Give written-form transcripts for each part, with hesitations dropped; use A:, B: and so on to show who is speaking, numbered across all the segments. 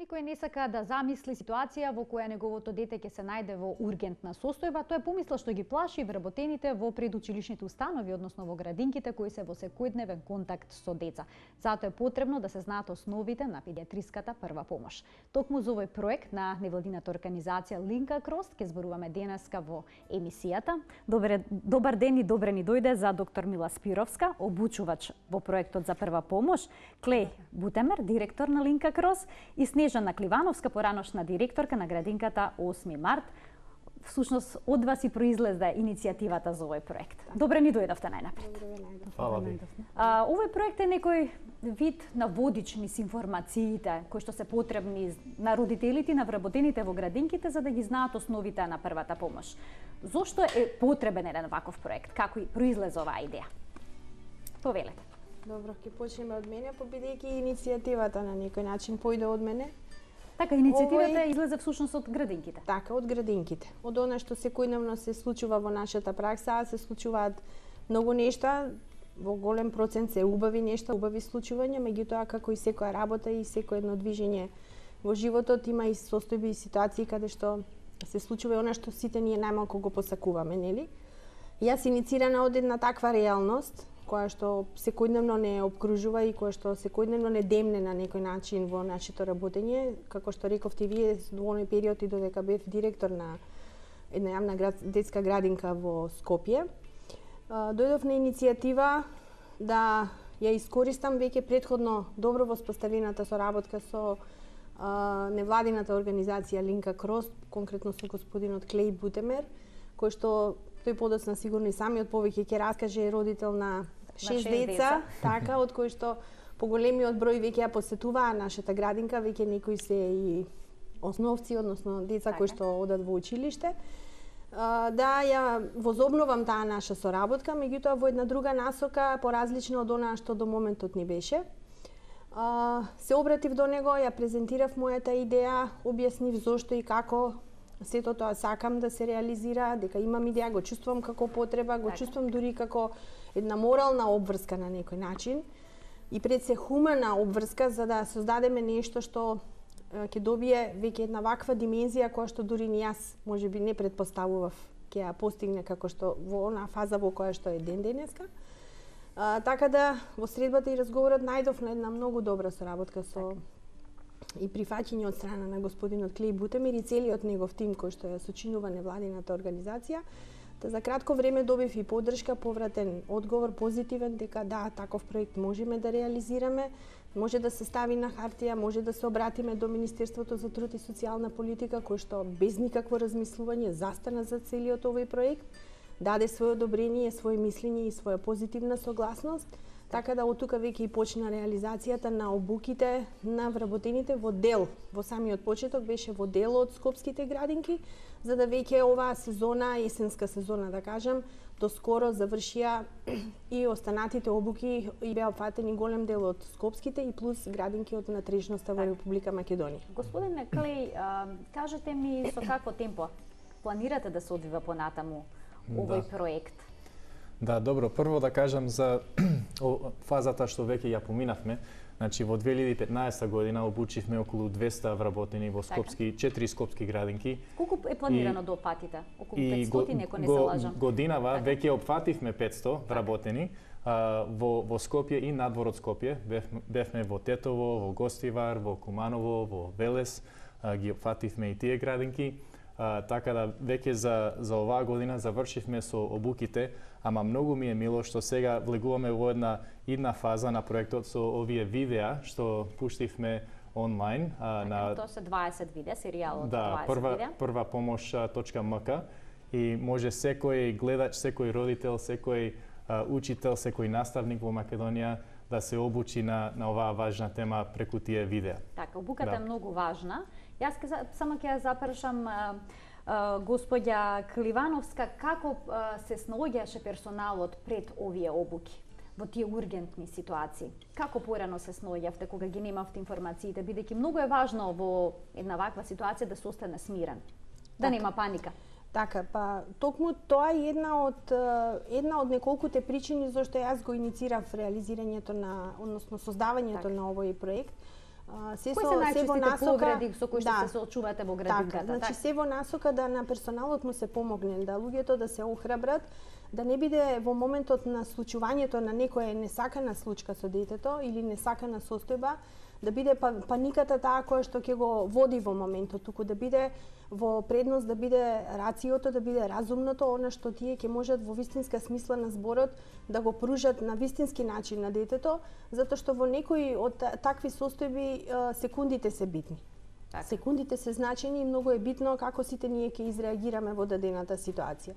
A: Некој не сака да замисли ситуација во која неговото дете ќе се најде во ургентна состојба, тој помисла што ги плаши вработените во предучилишните установи, односно во градинките кои се во секојдневен контакт со деца. Затоа е потребно да се знаат основите на педиатриската прва помош. Токму за овој проект на невладината организација Линка Крос ќе зборуваме денеска во емисијата. Добар ден и добре ни дојде за доктор Мила Спировска, обучувач во проектот за прва помош, Клеј Бутемер, директор на Линка Крос, и Снежана Кливановска, пораношна директорка на градинката 8 март. Всушност, од вас и произлезе иницијативата за овој проект. Добре ни дојдовте најнапред.
B: Фала ви.
A: Овој проект е некој вид на водич низ информациите кои што се потребни на родителите и на вработените во градинките за да ги знаат основите на првата помош. Зошто е потребен еден ваков проект? Како и произлезе оваа идеја? Повелете.
C: Добро, ќе почнеме од мене, бидејќи иницијативата на некој начин појде од мене.
A: Така, иницијативата излезе всушност од градинките.
C: Така, од градинките. Од она што секојдневно се случува во нашата пракса, се случуваат многу нешта, во голем процент се убави нешта, убави случувања, меѓутоа како и секоја работа и секој едно движење во животот има и состојби и ситуации каде што се случува и она што сите ние најмалку го посакуваме, нели? Јас иницирана од една таква реалност, која што секојдневно не обкружува и која што секојдневно не демне на некој начин во нашето работење, како што рековте вие, во оној период и додека бев директор на една јавна детска градинка во Скопје, дојдов на иницијатива да ја искористам веќе претходно добро воспоставената соработка со невладината организација Линка Крос, конкретно со господинот Клеј Бутемер, кој што тој подоцна сигурно и самиот повеќе ќе раскаже, е родител на 6 деца, така, од кои што поголемиот број веќе ја посетуваа нашата градинка, веќе некои се и основци, односно деца кои што одат во училиште. Да ја возобновам таа наша соработка, меѓутоа во една друга насока, поразлична од онаа што до моментот ни беше. Се обратив до него, ја презентирав мојата идеја, објаснив зошто и како сето тоа сакам да се реализира, дека имам идеја, го чувствувам како потреба, го чувствувам дури како една морална обврска на некој начин и пред се хумана обврска за да создадеме нешто што ќе добие веќе една ваква димензија која што дури ни јас можеби не претпоставував ќе ја постигне како што во онаа фаза во која што е ден денеска. Така да во средбата и разговорот најдов на една многу добра соработка со и прифаќање од страна на господинот Клеј Бутемер и целиот негов тим кој што ја сочинува невладината организација. За кратко време добив и поддршка, повратен одговор позитивен дека да, таков проект можеме да реализираме, може да се стави на хартија, може да се обратиме до Министерството за труд и социјална политика кој што без никакво размислување застана за целиот овој проект, даде свое одобрение, свое мислење и своја позитивна согласност. Така да од тука веќе и почна реализацијата на обуките на вработените во дел. Во самиот почеток беше во дел од скопските градинки, за да веќе оваа сезона, есенска сезона да кажам, доскоро завршија и останатите обуки и беа опфатени голем дел од скопските и плюс градинки од натрешноста во Република Македонија.
A: Господине Клеј, кажете ми со какво темпо планирате да се одвива понатаму овој проект?
B: Да, добро, прво да кажам за фазата што веќе ја поминавме. Значи во 2015 година обучивме околу 200 вработени во скопски 4 скопски градинки.
A: Колку е планирано да опфатите? Околу 500, ако не се лажам.
B: Годинава веќе опфативме 500 вработени во Скопје и надвор од Скопје. Бевме во Тетово, во Гостивар, во Куманово, во Велес, ги опфативме и тие градинки. Така да веќе за оваа година завршивме со обуките, ама многу ми е мило што сега влегуваме во една фаза на проектот со овие видеа што пуштивме онлайн.
A: Тоа се 20 видеа, серијалот 20
B: видеа. Прва помош.мк и може секој гледач, секој родител, секој учител, секој наставник во Македонија да се обучи на оваа важна тема преку тие видеа.
A: Така, обуката е многу важна. Јас само ќе ја запрашам господја Кливановска, како се снаоѓаше персоналот пред овие обуки во тие ургентни ситуации? Како порано се снаоѓавте кога ги немавте информациите, бидејќи многу е важно во една ваква ситуација да се остане смирен, да нема паника?
C: Така, па токму тоа е една од неколкуте причини зашто јас го иницирав реализирањето на, односно создавањето на овој проект. Се
A: Кои се најчестите повреди со кои што се соочувате во градинката?
C: Така, значи се во насока да на персоналот му се помогне, да луѓето да се охрабрат, да не биде во моментот на случувањето на некоја несакана случка со детето или несакана состојба, да биде паниката таа која што ќе го води во моментот, туку да биде во предност, да биде рациото, да биде разумното, она што тие ќе можат во вистинска смисла на зборот да го пружат на вистински начин на детето, затоа што во некои од такви состојби секундите се битни.
A: Така.
C: Секундите се значени и многу е битно како сите ние ќе изреагираме во дадената ситуација.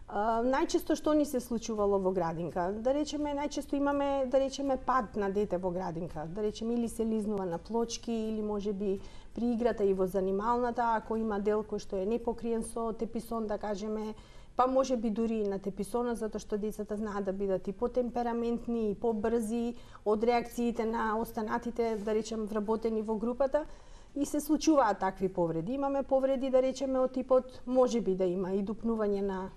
C: Најчесто што ни се случувало во градинка? Да речеме, најчесто имаме, да речеме, пад на дете во градинка. Да речеме, или се лизнува на плочки, или можеби при играта и во занималната, ако има дел кој што е непокриен со теписон, да кажеме, па можеби дури и на теписона, затоа што децата знаат да бидат и потемпераментни, и побрзи од реакциите на останатите, да речем, вработени во групата. И се случуваат такви повреди. Имаме повреди, да речеме, од типот, можеби да има и дупнување на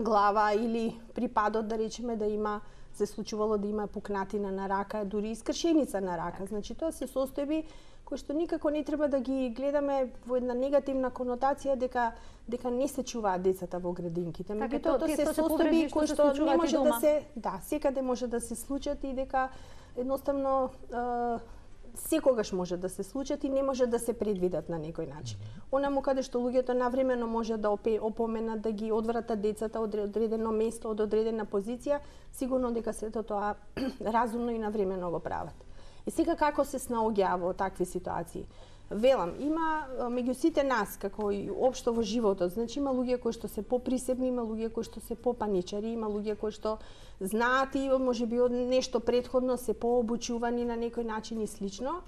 C: глава или при падот, да речеме, да има, се случувало да има пукнатина на рака, дури искршеница на рака. Значи тоа се состојби кои што никако не треба да ги гледаме во една негативна конотација дека не се чуваат децата во градинките. Меѓутоа тоа се состојби кои што не може да се, секаде може да се случат и дека едноставно секогаш може да се случат и не може да се предвидат на некој начин. Онаму каде што луѓето навремено може да опоменат, да ги одвратат децата од одредено место, од одредена позиција, сигурно дека сето тоа разумно и навремено го прават. И сега како се снаоѓа во такви ситуации? Велам, има меѓу сите нас, како и општо во животот, значи има луѓе кои што се поприсебни, има луѓе кои што се попаничари, има луѓе кои што знаат и можеби од нешто претходно се пообучувани на некој начин и слично.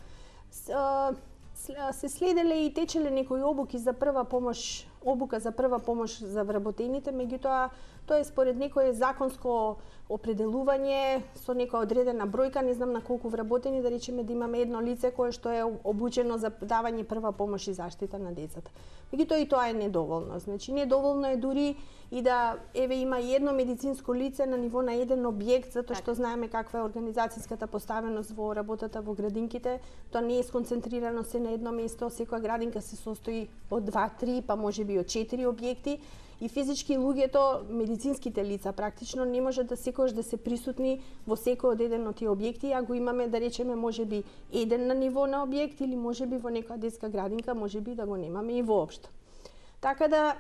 C: Се следеле и течеле некои обуки за прва помош, обука за прва помош за вработените, меѓутоа тоа е според некое законско определување со некоја одредена бројка, не знам на колку вработени, да речеме да имаме едно лице кое што е обучено за давање прва помош и заштита на децата. Меѓутоа и тоа е недоволно. Значи недоволно е дури и да има и едно медицинско лице на ниво на еден објект, затоа што знаеме каква е организацијската поставеност во работата во градинките. Тоа не е сконцентрирано се на едно место, секоја градинка се состои од 2-3, па можеби од 4 објекти. И физички луѓето, медицинските лица практично не може да секогаш да се присутни во секој од еден од тие објекти, а го имаме, да речеме, можеби еден на ниво на објект или можеби во некоја детска градинка можеби да го немаме и воопшто. Така да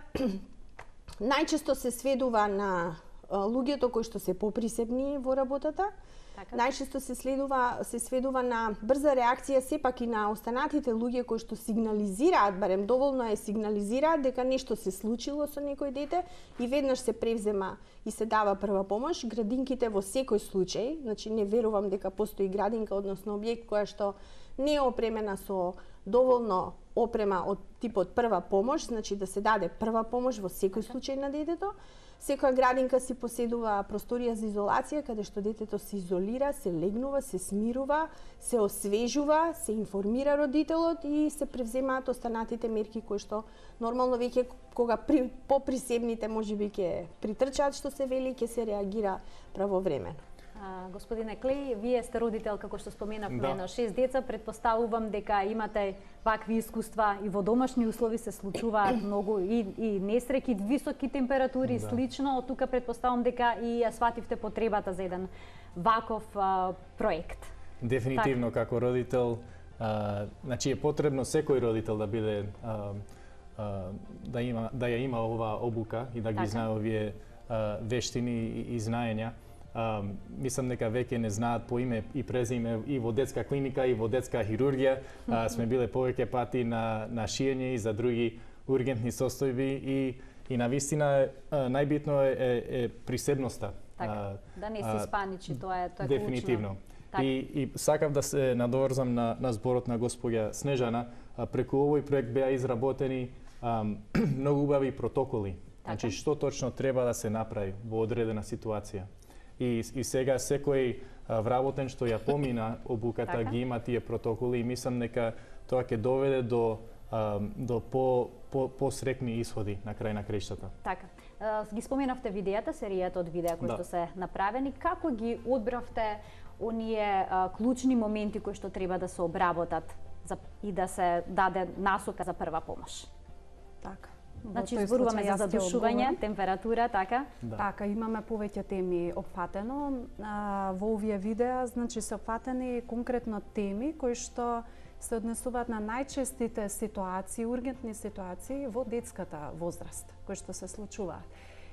C: најчесто се сведува на луѓето кои што се поприсебни во работата. Така. Најчесто се сведува на брза реакција сепак и на останатите луѓе кои што сигнализираат, барем доволно е сигнализираат дека нешто се случило со некој дете и веднаш се превзема и се дава прва помош. Градинките во секој случај, значи не верувам дека постои градинка, односно објект која што не е опремена со доволно опрема од типот прва помош, значи да се даде прва помош во секој случај на детето. Секоја градинка си поседува просторија за изолација, каде што детето се изолира, се легнува, се смирува, се освежува, се информира родителот и се превземаат останатите мерки кои што нормално веќе кога поприсебните можеби ќе притрчаат, што се вели, ќе се реагира правовремено.
A: Господине Клеј, вие сте родител, како што споменавме, на 6 деца. Предпоставувам дека имате вакви искуства и во домашни услови се случуваат многу и несреќи, високи температури и слично. Од тука предпоставувам дека и ја свативте потребата за еден ваков проект.
B: Дефинитивно, како родител, значи е потребно секој родител да биде да ја има оваа обука и да ги знае овие вештини и знаења. Мислам дека веќе не знаат по име и презиме и во детска клиника и во детска хирургија. Сме биле повеќе пати на шиење и за други ургентни состојби и навистина најбитно е присебноста.
A: Така, да не си спаничи, тоа е клучно.
B: Дефинитивно. И сакав да се надоврзам на зборот на госпоѓа Снежана. Преку овој проект беа изработени многу убави протоколи. Значи што точно треба да се направи во одредена ситуација. И сега секој вработен што ја помина обуката ги има тие протоколи и мислам дека тоа ќе доведе до до посрекни исходи на крај на краиштата.
A: Така. Ги споменавте видеата, серијата од видеа кои што се направени. Како ги одбравте оние клучни моменти кои што треба да се обработат и да се даде насока за прва помош?
D: Така.
A: Значи, зборуваме за задушување, температура, така?
D: Да. Така, имаме повеќе теми опфатено. Во овие видеа, значи, се опфатени конкретно теми кои што се однесуваат на најчестите ситуации, ургентни ситуации во детската возраст, кои што се случуваат.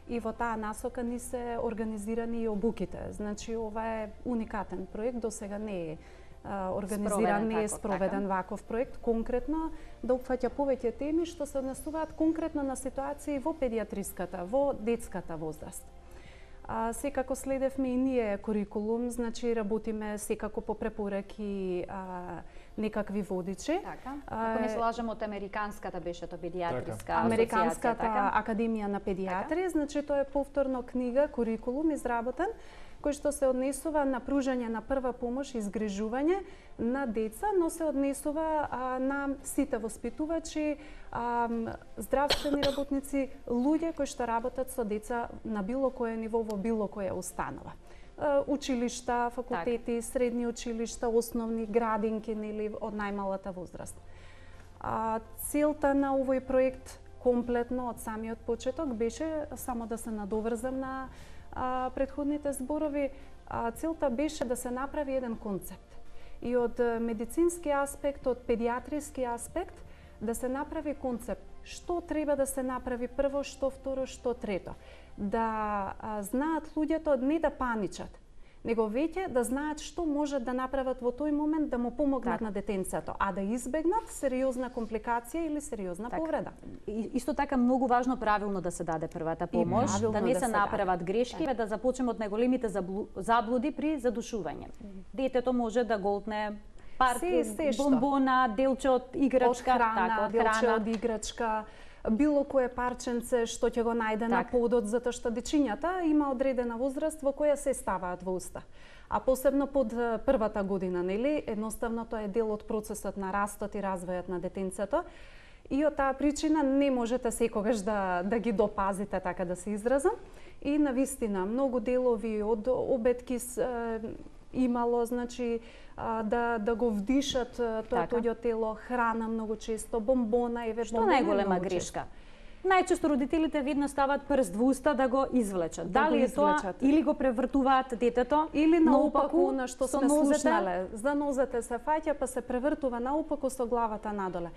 D: И во таа насока ни се организирани и обуките. Значи, ова е уникатен проект, до сега не е организиран, не е спроведен ваков проект, конкретно да опфаќа повеќе теми што се однесуваат конкретно на ситуации во педиатриската, во детската возраст. Секако следевме и ние курикулум, значи работиме секако по препораки некакви водичи.
A: Така. Ако не се лажам, од американската беше тоа педиатриска асоцијација,
D: Американската академија на педиатрија, значи тоа е повторно книга, курикулум изработен, кој што се однесува на пружање на прва помош и изгрижување на деца, но се однесува на сите воспитувачи, здравствени работници, луѓе кои што работат со деца на било кое ниво во било која установа. Училишта, факултети, средни училишта, основни градинки, нели, од најмалата возраст. Целта на овој проект комплетно од самиот почеток беше, само да се надоврзам на предходните зборови, целта беше да се направи еден концепт. И од медицински аспект, од педиатриски аспект, да се направи концепт. Што треба да се направи прво, што второ, што трето. Да знаат луѓето не да паничат, него веќе да знаат што можат да направат во тој момент да му помогнат на детенцето, а да избегнат сериозна компликација или сериозна повреда.
A: Исто така многу важно правилно да се даде првата помош, да не се направат грешки, да започнеме од најголемите заблуди при задушување. Детето може да голтне бомбона, делче од играчка,
D: од храна, делче од играчка, било кое парченце што ќе го најде на подот, затоа што дечињата има одредена возраст во која се ставаат во уста. А посебно под првата година, нели, едноставно тоа е дел од процесот на растот и развојот на детенцето. И од таа причина не можете секогаш да ги допазите, така да се изразам. И навистина, многу делови од обетки имало, значи, да го вдишат тој тело, храна многу често, бомбона,
A: Што најголема грешка? Најчесто родителите видно стават прст во уста да го извлечат. Дали е тоа или го превртуваат детето,
D: или наопаку, на што сме слушнале. За нозете се фаќа па се превртува наопаку со главата надоле.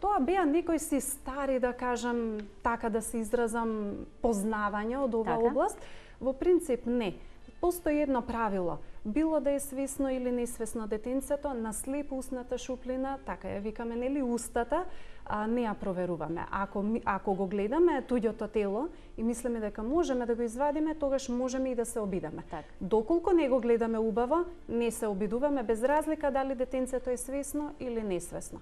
D: Тоа беа некои си стари, да кажам, така да се изразам, познавања од оваа област. Во принцип не. Постои едно правило. Било да е свесно или несвесно детенцето, на слепо устната шуплина, така ја викаме, нели, устата, не ја проверуваме. Ако го гледаме туѓото тело и мислиме дека можеме да го извадиме, тогаш можеме и да се обидеме. Доколку не го гледаме убаво, не се обидуваме, без разлика дали детенцето е свесно или несвесно.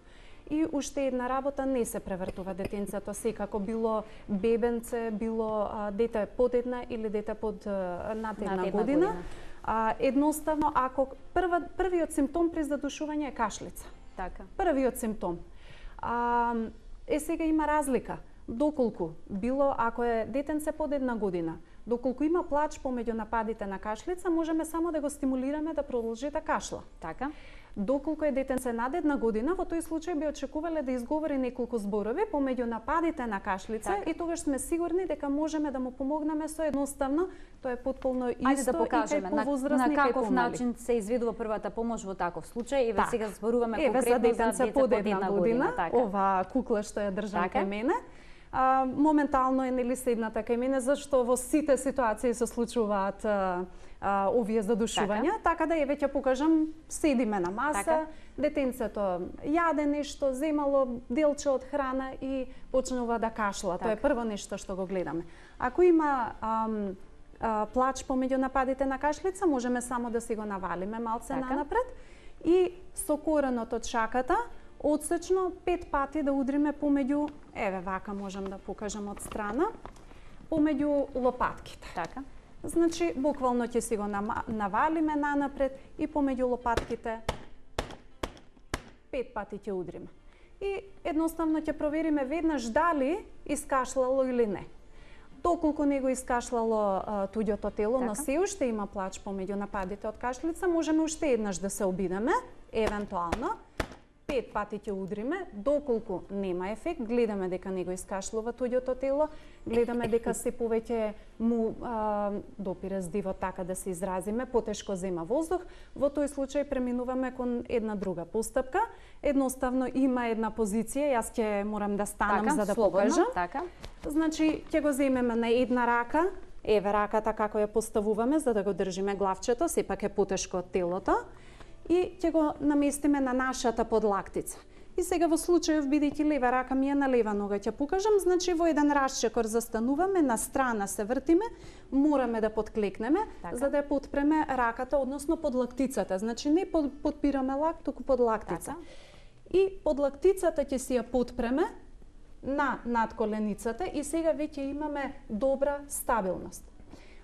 D: И уште една работа, не се превртува детенцето, секако било бебенце, било дете под една или дете под над една година. Едноставно, ако првиот симптом при задушување е кашлица.
A: Така.
D: Првиот симптом. Сега има разлика. Доколку било, ако е детенце под една година, доколку има плач помеѓу нападите на кашлица, можеме само да го стимулираме да продолжи да кашла.
A: Така.
D: Доколку е детенце над една година, во тој случај би очекувале да изговори неколку зборови помеѓу нападите на кашлица и тогаш сме сигурни дека можеме да му помогнеме со едноставно, тоа е потполно исто.
A: Ајде да покажеме на каков начин се изведува првата помош во таков случај. Еве сега зборуваме конкретно за
D: детенце под една година. Ова кукла што ја држам кај мене. Моментално е, нели, седната кај мене, зашто во сите ситуации се случуваат овие задушувања, така да веќе покажам, седиме на маса, детенцето јаде нешто, земало делче од храна и почнува да кашла. Тоа е прво нешто што го гледаме. Ако има плач помеѓу нападите на кашлица, можеме само да си го навалиме малце нанапред и со кореното од шаката одсечно 5 пати да удриме помеѓу, еве вака можам да покажам од страна, помеѓу лопатките.
A: Така.
D: Значи, буквално ќе си го навалиме нанапред и помеѓу лопатките 5 пати ќе удриме. и едноставно ќе провериме веднаш дали искашлало или не. Доколку не го искашлало туѓото тело, но се уште има плач помеѓу нападите од кашлица, можеме уште еднаш да се обидеме, евентуално 5 пати ќе удриме, доколку нема ефект, гледаме дека не го искашлува туѓото тело, гледаме дека се повеќе му допира здивот, така да се изразиме, потешко зема воздух, во тој случај преминуваме кон една друга постапка. Едноставно има една позиција, јас ќе морам да станам за да покажам. Значи, ќе го земеме на една рака, еве раката како ја поставуваме за да го држиме главчето, сепак е потешко од телото, и ќе го наместиме на нашата подлактица. И сега во случајов, бидејќи лева рака ми е на лева нога, ќе покажам, значи во еден расчекор застануваме, на страна се вртиме, мораме да подклекнеме, за да ја подпреме раката, односно подлактицата. Значи не подпираме лак, туку подлактица. И подлактицата ќе си ја подпреме на надколеницата и сега веќе имаме добра стабилност.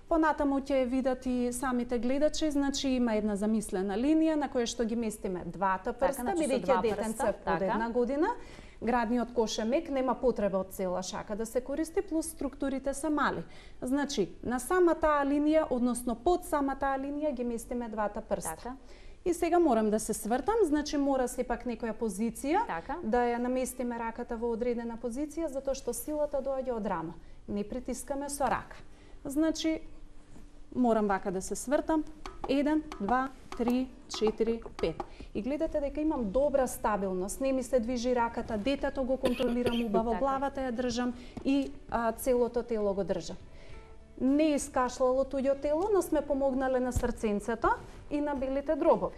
D: Понатаму ќе видат и самите гледачи, значи има една замислена линија на која што ги местиме двата прста, бидејќи детенце од една година, градниот кош е мек, нема потреба од цела шака да се користи, плюс структурите се мали. Значи, на самата таа линија, односно под самата таа линија ги местиме двата прста. И сега морам да се свртам, значи мора сепак некоја позиција, да ја наместиме раката во одредена позиција, затоа што силата доаѓа од рама. Не притискаме со рака. Значи, морам вака да се свртам. 1, 2, 3, 4, 5. И гледате дека имам добра стабилност. Не ми се движи раката, детето го контролирам убаво, главата ја држам и целото тело го држам. Не искашлало туѓо тело, но сме помогнале на срценцето и на белите дробови.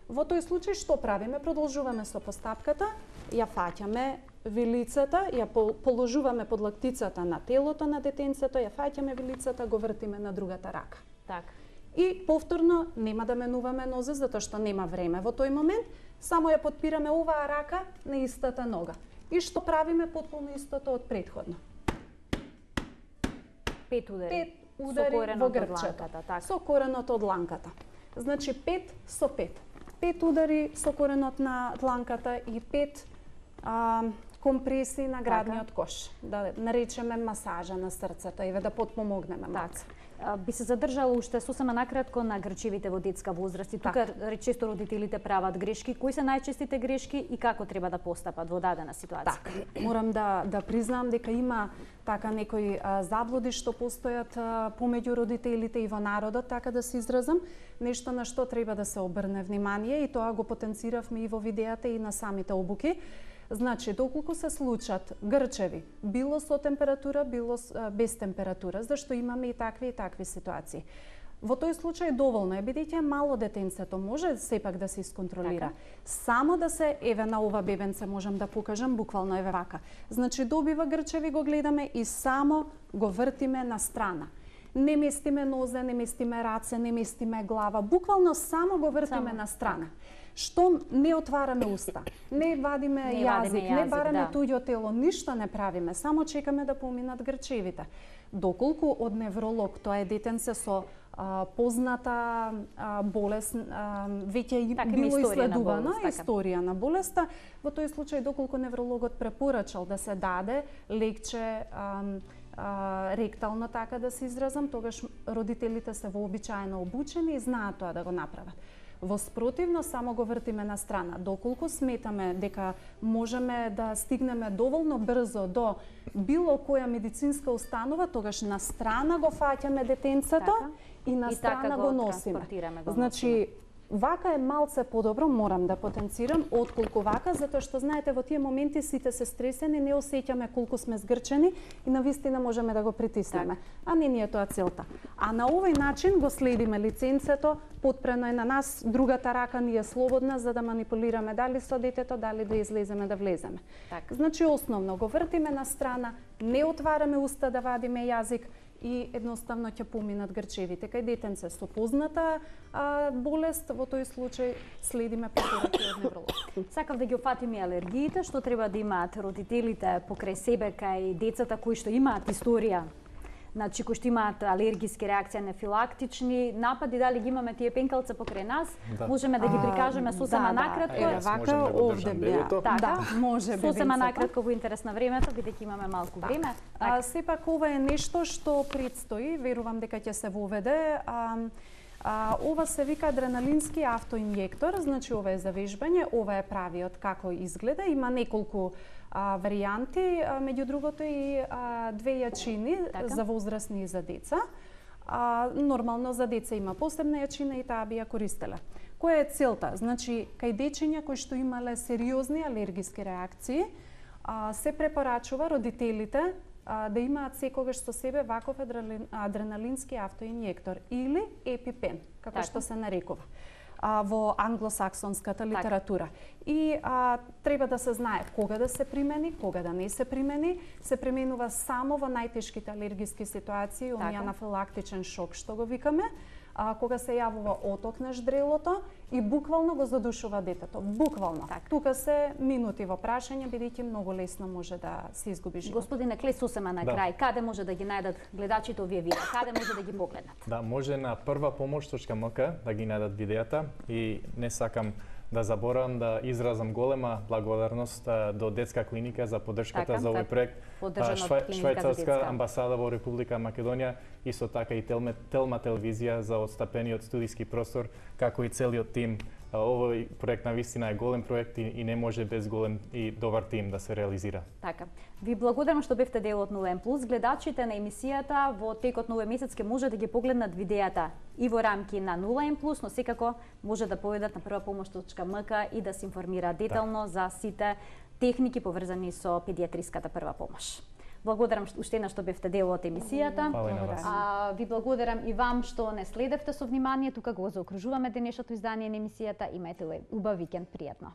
D: Во тој случај што правиме? Продолжуваме со постапката, ја фаќаме вилицата, ја положуваме подлактицата на телото на детенцето, ја фаќаме вилицата, го вртиме на другата рака. И повторно нема да менуваме нозе, затоа што нема време во тој момент, само ја подпираме оваа рака на истата нога. И што правиме потполно истото од претходно.
A: 5 удари.
D: 5 удари во грбчето, со коренот од дланката. Значи 5 со 5. 5 удари со коренот на дланката и 5 компреси на градниот кош. Да наречеме масажа на срцето, еве да потпомогнеме малку.
A: Би се задржала уште сосема накратко на грчевите во детска возраст. И тука често родителите прават грешки. Кои се најчестите грешки и како треба да постапат во дадена ситуација?
D: Морам да признам дека има така некои заблуди што постојат помеѓу родителите и во народот, така да се изразам, нешто на што треба да се обрне внимание и тоа го потенциравме и во видеата и на самите обуки. Значи, доколку се случат грчеви, било со температура, било без температура, зашто имаме и такви ситуации. Во тој случај доволно е, бидејќи мало детенцето може сепак да се исконтролира. Само да се, еве на ова бебенце можам да покажам, буквално еве вака. Значи, добива грчеви, го гледаме и само го вртиме на страна. Не местиме нозе, не местиме раце, не местиме глава, буквално само го вртиме на страна. Што не отвараме уста, не вадиме јазик, не бараме туѓо тело, ништо не правиме, само чекаме да поминат грчевите. Доколку од невролог, тоа е детенце со позната болест, веќе било исследувана историја на болеста, во тој случај доколку неврологот препорачал да се даде лекче ректално, така да се изразам, тогаш родителите се вообичаено обучени и знаат тоа да го направат. Во спротивно, само го вртиме на страна. Доколку сметаме дека можеме да стигнеме доволно брзо до било која медицинска установа, тогаш на страна го фаќаме детенцето и на страна го носиме. Значи, вака е малце подобро, морам да потенцирам, отколку вака, затоа што знаете во тие моменти сите се стресени, не осеќаме колку сме згрчени и навистина можеме да го притиснеме. А не ни е тоа целта. А на овој начин го следиме лиценцето, подпрено е на нас, другата рака ни е слободна за да манипулираме дали со детето, дали да излеземе, да влеземе. Значи основно го вртиме на страна, не отвараме уста да вадиме јазик, и едноставно ќе поминат грчевите. Кај детенце со позната болест, во тој случај следиме препораки од невролог.
A: Сакав да ги опфатиме алергиите, што треба да имаат родителите покрај себе кај децата кои што имаат историја значи кои што имаат алергиски реакции, анафилактични напади, дали ги имаме тие пенкалца покрај нас, можеме да ги прикажеме сосема накратко.
D: Вака овде беа.
A: Така,
D: може
A: сосема накратко во интерес на времето, бидејќи имаме малку време.
D: Сепак ова е нешто што предстои, верувам дека ќе се воведе. Ова се вика адреналински автоинјектор, значи ова е за вежбање, ова е правиот како изгледа, има неколку варијанти, меѓу другото и две јачини за возрастни и за деца. Нормално за деца има посебна јачина и таа би ја користеле. Која е целта? Значи, кај дечиња кои што имале сериозни алергиски реакции, се препорачува родителите да имаат секогаш со себе ваков адреналински автоинјектор или епипен, како што се нарекува во англосаксонската литература. И треба да се знае кога да се примени, кога да не се примени. Се применува само во најтешките алергиски ситуации, оние анафилактичен шок што го викаме, кога се јавува оток на ждрелото и буквално го задушува детето. Буквално. Тука се минути во прашање, бидејќи многу лесно може да се изгуби живот.
A: Господине Клес, сосема на крај, каде може да ги најдат гледачите овие видеа? Каде може да ги погледнат?
B: Да, може на prvapomoć.mk да ги најдат видеата и не сакам да заборавам да изразам голема благодарност до детска клиника за поддршката за овој проект, Швајцарска амбасада во Република Македонија, исто така и Телма телевизија за отстапениот студиски простор, како и целиот тим. Овој проект навистина е голем проект и не може без голем и добар тим да се реализира.
A: Така. Ви благодарам што бевте дел од 0N+. Гледачите на емисијата во текот на овој месец ќе може да ги погледнат видеата и во рамки на 0N+, но секако може да поведат на prvapomoć.mk и да се информираат детално за сите техники поврзани со педиатриската прва помош. Благодарам уште една што бевте дел од емисијата. Ви благодарам и вам што не следевте со внимание. Тука го заокружуваме денешното издание на емисијата. Имајте убав викенд, пријатно.